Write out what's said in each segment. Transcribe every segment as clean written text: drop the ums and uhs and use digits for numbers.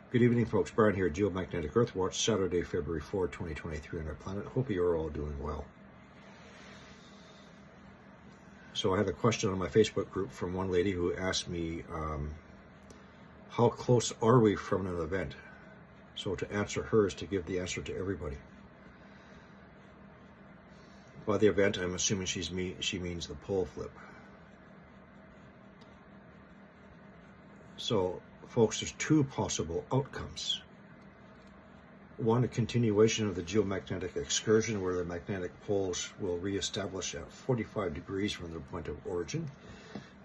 Good evening, folks. Brian here, Geomagnetic Earthwatch, Saturday, February 4, 2023 on our planet. Hope you're all doing well. So I had a question on my Facebook group from one lady who asked me, how close are we from an event? So to answer her is to give the answer to everybody. By the event, I'm assuming she means the pole flip. So, folks, there's two possible outcomes. One, a continuation of the geomagnetic excursion where the magnetic poles will reestablish at 45 degrees from their point of origin,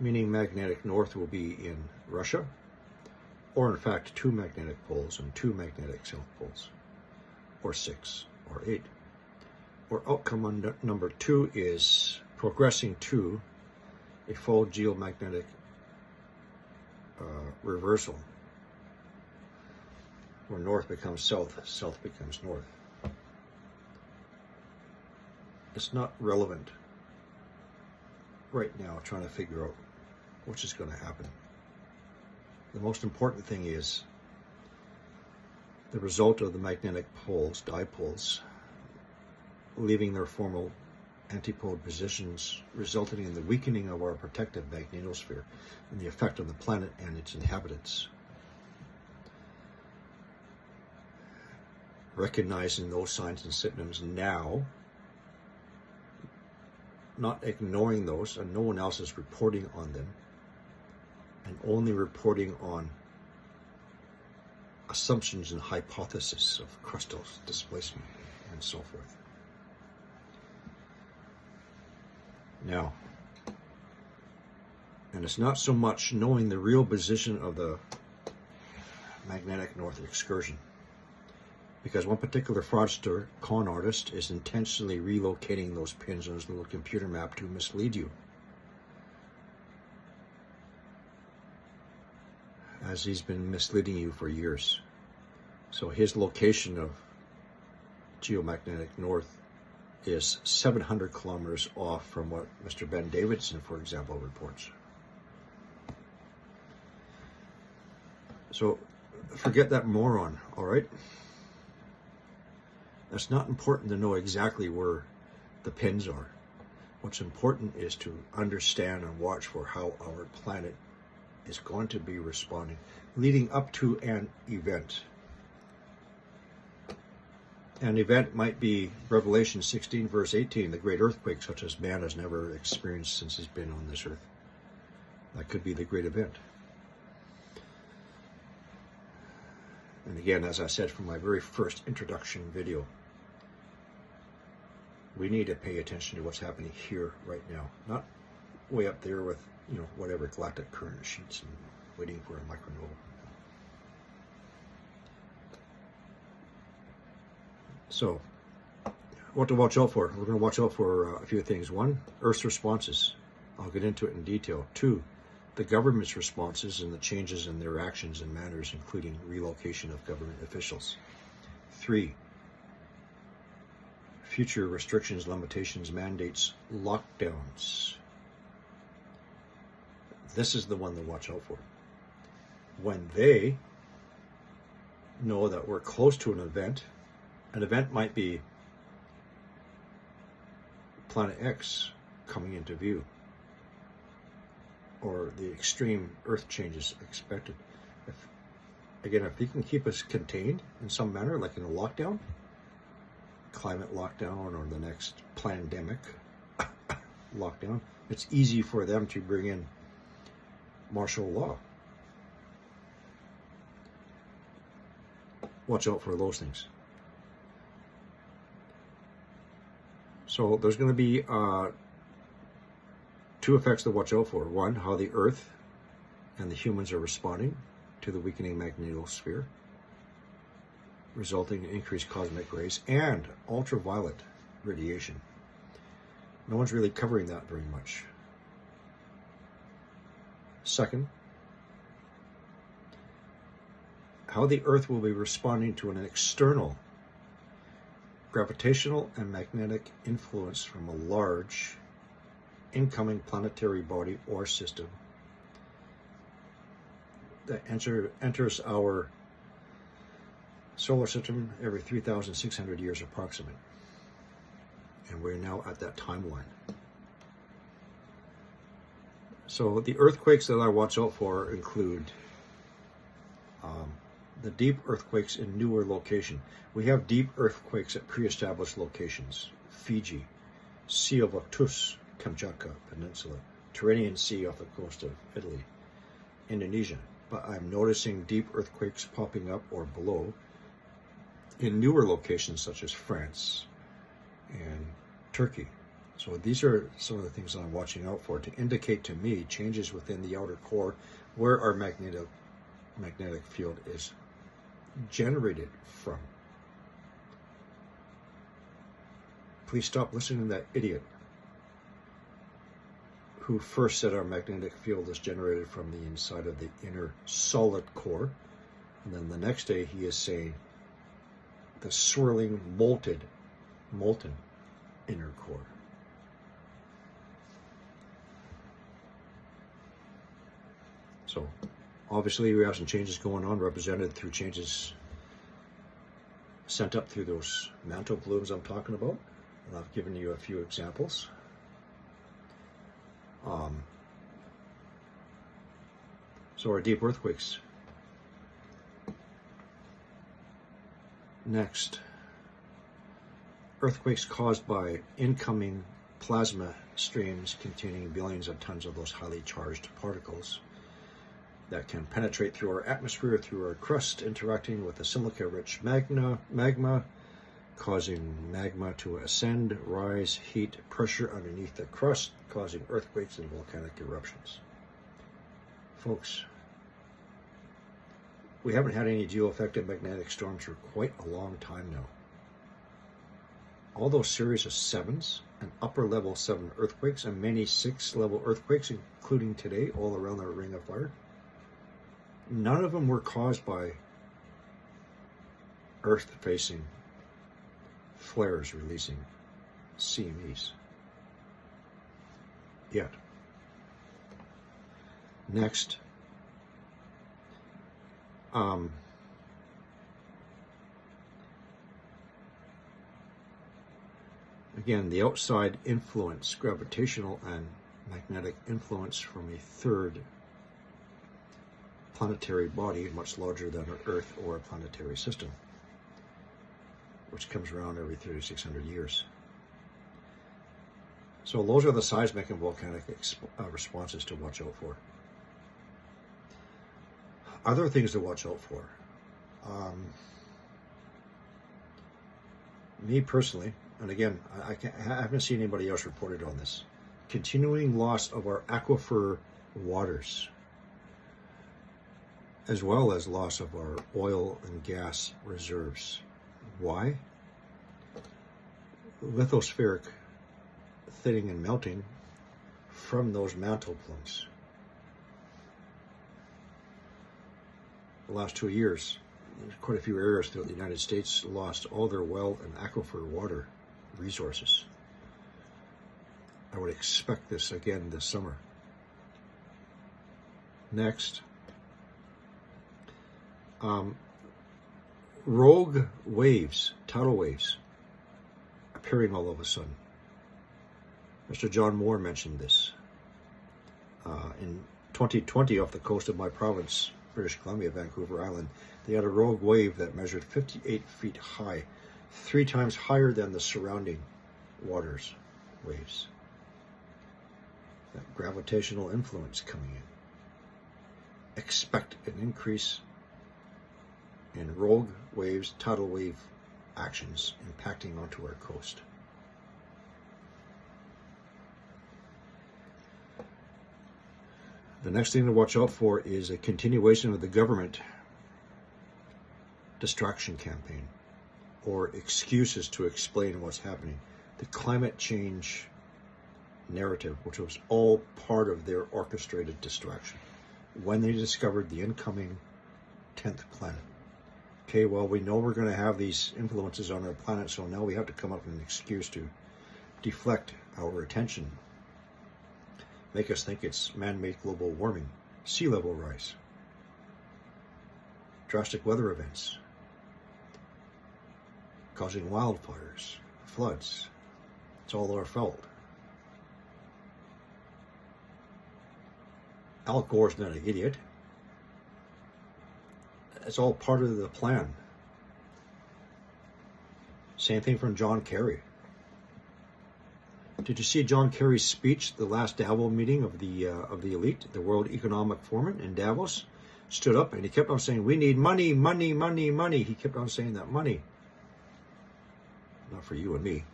meaning magnetic north will be in Russia, or in fact two magnetic poles and two magnetic south poles, or 6 or 8. Or outcome number 2 is progressing to a full geomagnetic reversal, where north becomes south, south becomes north. It's not relevant right now trying to figure out which is going to happen. The most important thing is the result of the magnetic poles, dipoles, leaving their formal antipode positions, resulting in the weakening of our protective magnetosphere and the effect on the planet and its inhabitants. Recognizing those signs and symptoms now, not ignoring those, and no one else is reporting on them, and only reporting on assumptions and hypotheses of crustal displacement and so forth. Now, and it's not so much knowing the real position of the magnetic north excursion, because one particular fraudster, con artist, is intentionally relocating those pins on his little computer map to mislead you, as he's been misleading you for years. So his location of geomagnetic north is 700 kilometers off from what Mr. Ben Davidson, for example, reports. So forget that moron, all right? It's not important to know exactly where the pins are. What's important is to understand and watch for how our planet is going to be responding leading up to an event. An event might be Revelation 16, verse 18, the great earthquake such as man has never experienced since he's been on this earth. That could be the great event. And again, as I said from my very first introduction video, we need to pay attention to what's happening here right now, not way up there with, whatever galactic current sheets and waiting for a micronova. So, what to watch out for? We're going to watch out for a few things. 1, Earth's responses. I'll get into it in detail. 2, the government's responses and the changes in their actions and manners, including relocation of government officials. 3, future restrictions, limitations, mandates, lockdowns. This is the one to watch out for. When they know that we're close to an event might be Planet X coming into view, or the extreme Earth changes expected. If you can keep us contained in some manner, like in a lockdown, climate lockdown, or the next pandemic lockdown, it's easy for them to bring in martial law. Watch out for those things. So there's going to be 2 effects to watch out for. 1, how the Earth and the humans are responding to the weakening magnetosphere, resulting in increased cosmic rays and ultraviolet radiation. No one's really covering that very much. 2nd, how the Earth will be responding to an external gravitational and magnetic influence from a large incoming planetary body or system that enters our solar system every 3,600 years approximate. And we're now at that timeline. So the earthquakes that I watch out for include the deep earthquakes in newer location. We have deep earthquakes at pre-established locations. Fiji, Sea of Vactus, Kamchatka Peninsula, Tyrrhenian Sea off the coast of Italy, Indonesia. But I'm noticing deep earthquakes popping up or below in newer locations such as France and Turkey. So these are some of the things I'm watching out for to indicate to me changes within the outer core where our magnetic field is generated from. Please stop listening to that idiot who first said our magnetic field is generated from the inside of the inner solid core, and then the next day he is saying the swirling molten inner core. So obviously we have some changes going on, represented through changes sent up through those mantle plumes I'm talking about. And I've given you a few examples. So our deep earthquakes. Next, earthquakes caused by incoming plasma streams containing billions of tons of those highly charged particles that can penetrate through our atmosphere, through our crust, interacting with the silica-rich magma, causing magma to ascend, rise, heat, pressure underneath the crust, causing earthquakes and volcanic eruptions. Folks, we haven't had any geoaffected magnetic storms for quite a long time now. All those series of 7s and upper level 7 earthquakes and many 6-level earthquakes, including today, all around our ring of fire, none of them were caused by Earth-facing flares releasing CMEs. Yet. Next, again, the outside influence, gravitational and magnetic influence from a third planetary body much larger than our Earth or a planetary system, which comes around every 3,600 years. So those are the seismic and volcanic responses to watch out for. Other things to watch out for. Me personally, and again, I haven't seen anybody else reported on this, continuing loss of our aquifer waters, as well as loss of our oil and gas reserves. Why? Lithospheric thinning and melting from those mantle plumes. The last 2 years, quite a few areas throughout the United States lost all their well and aquifer water resources. I would expect this again this summer. Next, rogue waves, tidal waves, appearing all of a sudden. Mr. John Moore mentioned this. In 2020, off the coast of my province, British Columbia, Vancouver Island, they had a rogue wave that measured 58 feet high, 3 times higher than the surrounding waters waves. That gravitational influence coming in. Expect an increase in rogue waves, tidal wave actions impacting onto our coast. The next thing to watch out for is a continuation of the government distraction campaign, or excuses to explain what's happening. The climate change narrative, which was all part of their orchestrated distraction when they discovered the incoming 10th planet. Okay, well, we know we're going to have these influences on our planet, so now we have to come up with an excuse to deflect our attention, make us think it's man-made global warming, sea level rise, drastic weather events. causing wildfires, floods. It's all our fault. Al Gore's not an idiot. It's all part of the plan. Same thing from John Kerry. Did you see John Kerry's speech, the last Davos meeting of the elite, the World Economic Forum in Davos? Stood up and he kept on saying, we need money, money, money, money. He kept on saying that money. Not for you and me.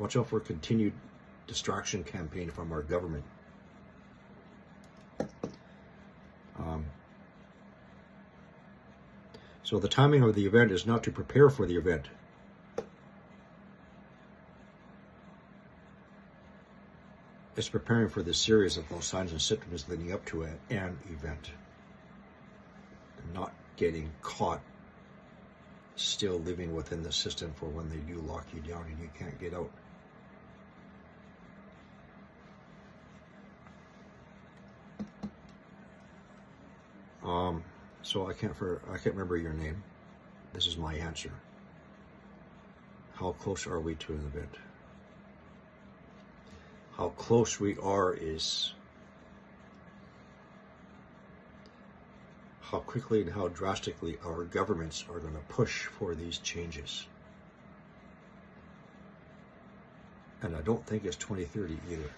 Watch out for a continued distraction campaign from our government. So the timing of the event is not to prepare for the event. It's preparing for the series of those signs and symptoms leading up to an event. And not getting caught still living within the system for when they do lock you down and you can't get out. So I can't remember your name. This is my answer. How close are we to an event? How close we are is how quickly and how drastically our governments are going to push for these changes. And I don't think it's 2030 either.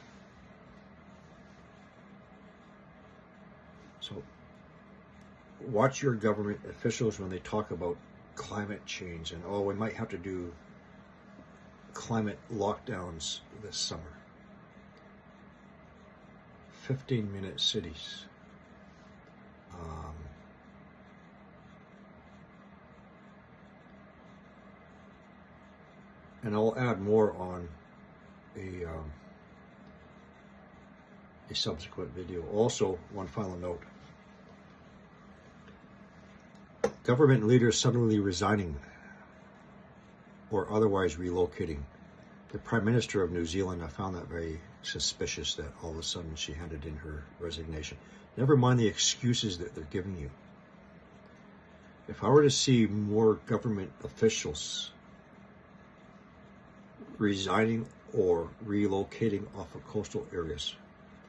So watch your government officials when they talk about climate change and, oh, we might have to do climate lockdowns this summer. 15-minute cities. And I'll add more on a subsequent video. Also, one final note. Government leaders suddenly resigning or otherwise relocating. The Prime Minister of New Zealand, I found that very suspicious that all of a sudden she handed in her resignation. Never mind the excuses that they're giving you. If I were to see more government officials resigning or relocating off of coastal areas,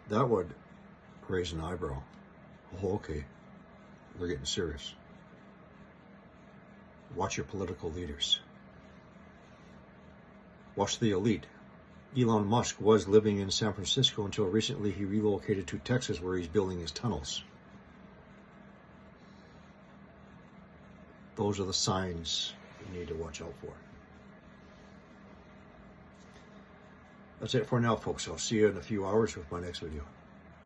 that would raise an eyebrow. Oh, okay, they're getting serious. Watch your political leaders. Watch the elite. Elon Musk was living in San Francisco until recently he relocated to Texas where he's building his tunnels. Those are the signs you need to watch out for. That's it for now, folks. I'll see you in a few hours with my next video.